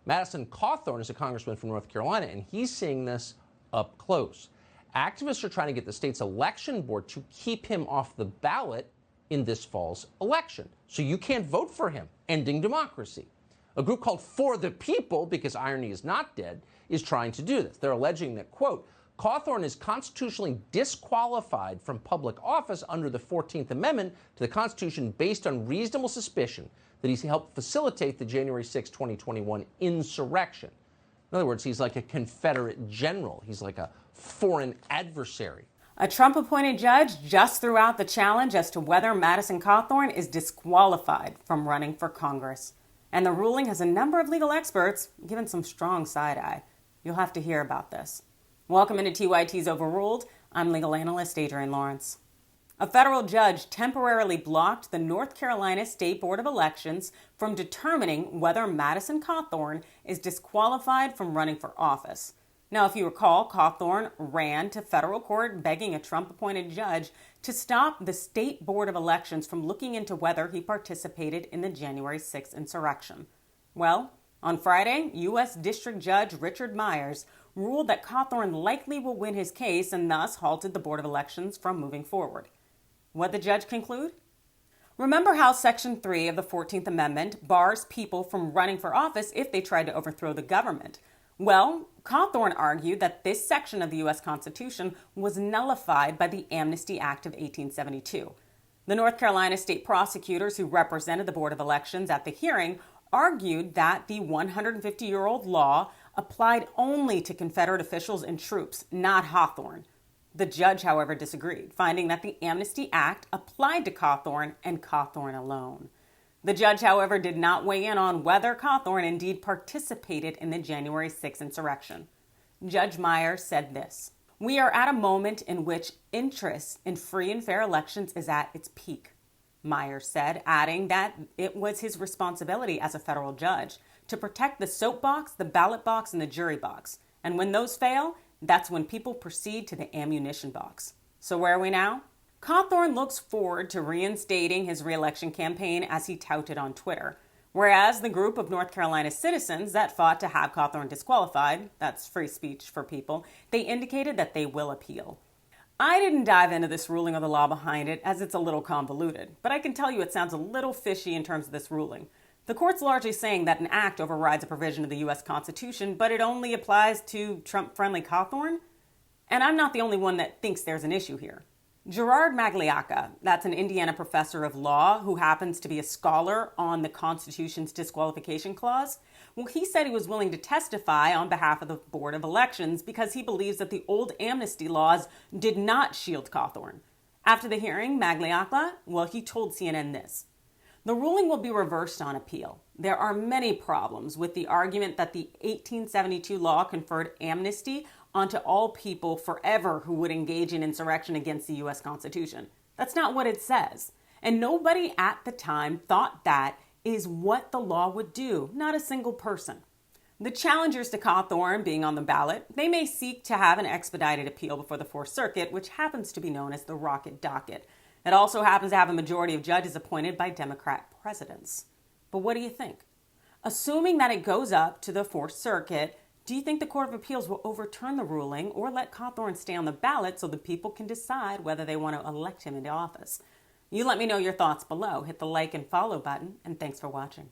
Madison Cawthorn is a congressman from North Carolina, and he's seeing this up close. Activists are trying to get the state's election board to keep him off the ballot in this fall's election. So you can't vote for him, ending democracy. A group called For the People, because irony is not dead, is trying to do this. They're alleging that, quote, Cawthorn is constitutionally disqualified from public office under the 14th Amendment to the Constitution based on reasonable suspicion that he's helped facilitate the January 6, 2021 insurrection. In other words, he's like a Confederate general. He's like a foreign adversary. A Trump-appointed judge just threw out the challenge as to whether Madison Cawthorn is disqualified from running for Congress. And the ruling has a number of legal experts given some strong side-eye. You'll have to hear about this. Welcome into TYT's Overruled. I'm legal analyst Adrienne Lawrence. A federal judge temporarily blocked the North Carolina State Board of Elections from determining whether Madison Cawthorn is disqualified from running for office. Now, if you recall, Cawthorn ran to federal court begging a Trump-appointed judge to stop the State Board of Elections from looking into whether he participated in the January 6th insurrection. Well, on Friday, U.S. District Judge Richard Myers ruled that Cawthorn likely will win his case and thus halted the Board of Elections from moving forward. What did the judge conclude? Remember how Section 3 of the 14th Amendment bars people from running for office if they tried to overthrow the government? Well, Cawthorn argued that this section of the U.S. Constitution was nullified by the Amnesty Act of 1872. The North Carolina state prosecutors who represented the Board of Elections at the hearing argued that the 150-year-old law applied only to Confederate officials and troops, not Cawthorn. The judge, however, disagreed, finding that the Amnesty Act applied to Cawthorn and Cawthorn alone. The judge, however, did not weigh in on whether Cawthorn indeed participated in the January 6th insurrection. Judge Myers said this: "We are at a moment in which interest in free and fair elections is at its peak," Myers said, adding that it was his responsibility as a federal judge to protect the soapbox, the ballot box, and the jury box. And when those fail, that's when people proceed to the ammunition box. So where are we now? Cawthorn looks forward to reinstating his re-election campaign as he touted on Twitter, whereas the group of North Carolina citizens that fought to have Cawthorn disqualified, that's free speech for people, they indicated that they will appeal. I didn't dive into this ruling or the law behind it as it's a little convoluted, but I can tell you it sounds a little fishy in terms of this ruling. The court's largely saying that an act overrides a provision of the U.S. Constitution, but it only applies to Trump-friendly Cawthorn? And I'm not the only one that thinks there's an issue here. Gerard Magliacca, that's an Indiana professor of law who happens to be a scholar on the Constitution's disqualification clause, well, he said he was willing to testify on behalf of the Board of Elections because he believes that the old amnesty laws did not shield Cawthorn. After the hearing, Magliacca, well, he told CNN this: "The ruling will be reversed on appeal. There are many problems with the argument that the 1872 law conferred amnesty onto all people forever who would engage in insurrection against the U.S. Constitution. That's not what it says. And nobody at the time thought that is what the law would do, not a single person." The challengers to Cawthorn being on the ballot, they may seek to have an expedited appeal before the Fourth Circuit, which happens to be known as the Rocket Docket. It also happens to have a majority of judges appointed by Democrat presidents. But what do you think? Assuming that it goes up to the Fourth Circuit, do you think the Court of Appeals will overturn the ruling or let Cawthorn stay on the ballot so the people can decide whether they want to elect him into office? You let me know your thoughts below. Hit the like and follow button, and thanks for watching.